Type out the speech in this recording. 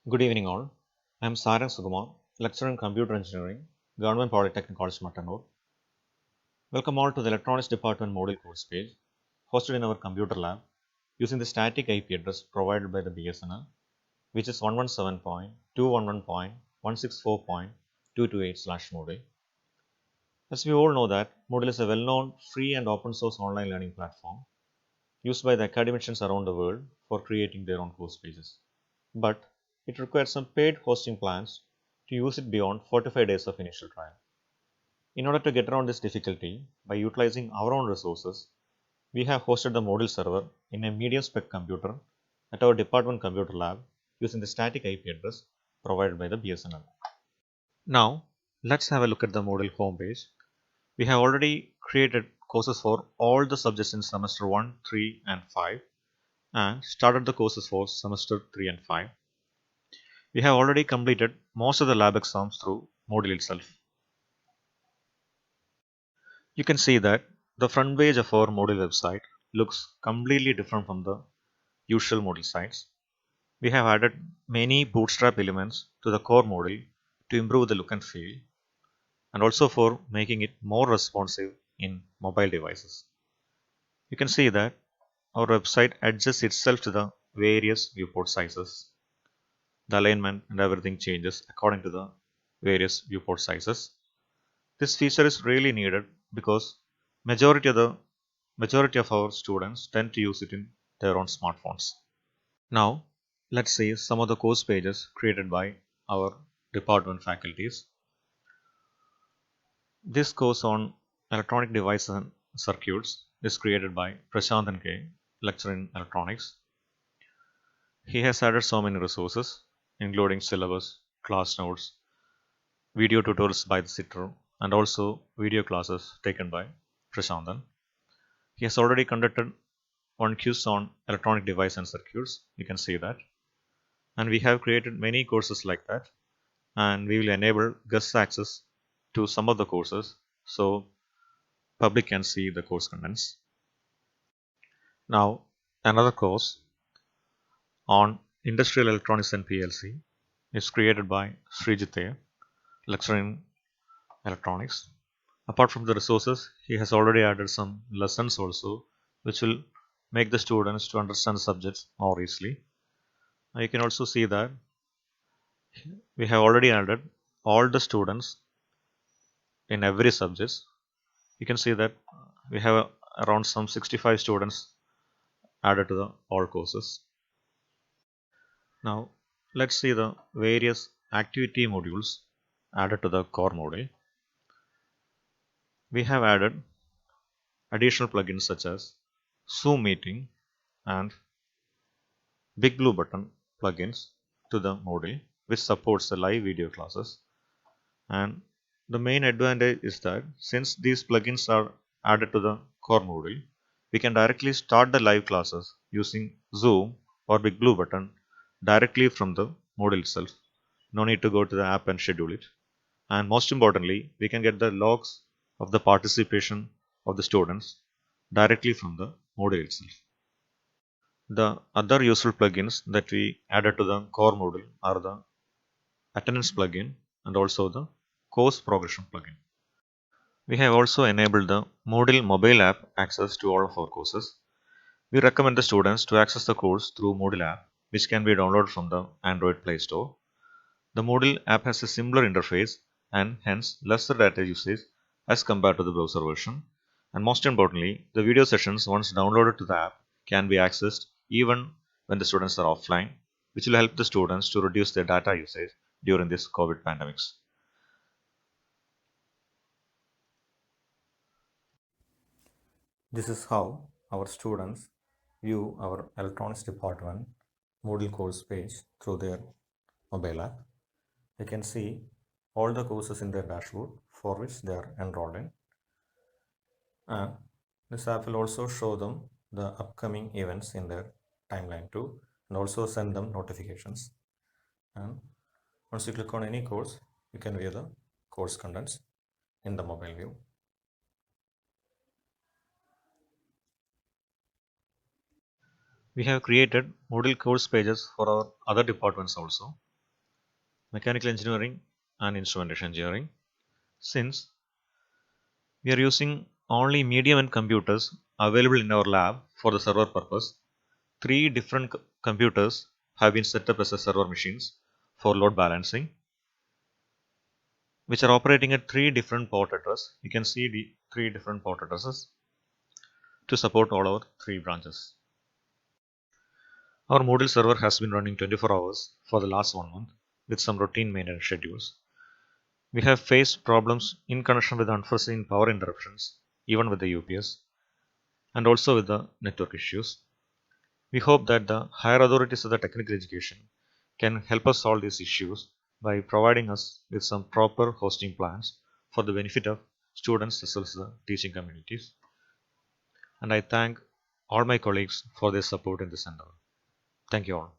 Good evening, all. I am Sarang Sukumar, lecturer in Computer Engineering, Government Polytechnic College, Mattanur. Welcome all to the Electronics Department Module course page, hosted in our computer lab using the static IP address provided by the BSNL, which is 117.211.164.228/Moodle. As we all know that Moodle is a well-known free and open source online learning platform used by the academicians around the world for creating their own course pages. But it requires some paid hosting plans to use it beyond 45 days of initial trial. In order to get around this difficulty, by utilizing our own resources, we have hosted the Moodle server in a medium spec computer at our department computer lab using the static IP address provided by the BSNL. Now, let's have a look at the Moodle homepage. We have already created courses for all the subjects in semester 1, 3 and 5 and started the courses for semester 3 and 5. We have already completed most of the lab exams through Moodle itself. You can see that the front page of our Moodle website looks completely different from the usual Moodle sites. We have added many bootstrap elements to the core Moodle to improve the look and feel and also for making it more responsive in mobile devices. You can see that our website adjusts itself to the various viewport sizes. The alignment and everything changes according to the various viewport sizes. This feature is really needed because majority of our students tend to use it in their own smartphones. Now, let's see some of the course pages created by our department faculties. This course on electronic devices and circuits is created by Prashantan K, lecturer in electronics. He has added so many resources, including syllabus, class notes, video tutorials by the sitter, and also video classes taken by Prashantan. He has already conducted one quiz on electronic device and circuits. You can see that. And we have created many courses like that. And we will enable guest access to some of the courses so public can see the course contents. Now, another course on industrial electronics and PLC is created by Srijit, lecturer in electronics. Apart from the resources, he has already added some lessons also, which will make the students to understand the subjects more easily. Now you can also see that we have already added all the students in every subject. You can see that we have around some 65 students added to the all courses. Now let's see the various activity modules added to the core module. We have added additional plugins such as Zoom meeting and Big Blue Button plugins to the module, which supports the live video classes. And the main advantage is that since these plugins are added to the core module, we can directly start the live classes using Zoom or Big Blue Button directly from the module itself. No need to go to the app and schedule it. And most importantly, we can get the logs of the participation of the students directly from the module itself. The other useful plugins that we added to the core module are the attendance plugin and also the course progression plugin. We have also enabled the Moodle mobile app access to all of our courses. We recommend the students to access the course through Moodle app, which can be downloaded from the Android Play Store. The Moodle app has a simpler interface and hence lesser data usage as compared to the browser version. And most importantly, the video sessions once downloaded to the app can be accessed even when the students are offline, which will help the students to reduce their data usage during this COVID pandemics. This is how our students view our electronics department Moodle course page through their mobile app. They can see all the courses in their dashboard for which they are enrolled in. And this app will also show them the upcoming events in their timeline too, and also send them notifications. And once you click on any course, you can view the course contents in the mobile view. We have created Moodle course pages for our other departments also. mechanical engineering, and instrumentation engineering. Since we are using only medium end computers available in our lab for the server purpose, three different computers have been set up as a server machines for load balancing, which are operating at three different port addresses. You can see the three different port addresses to support all our three branches. Our Moodle server has been running 24 hours for the last 1 month with some routine maintenance schedules. We have faced problems in connection with unforeseen power interruptions, even with the UPS, and also with the network issues. We hope that the higher authorities of the technical education can help us solve these issues by providing us with some proper hosting plans for the benefit of students as well as the teaching communities. And I thank all my colleagues for their support in this endeavor. Thank you all.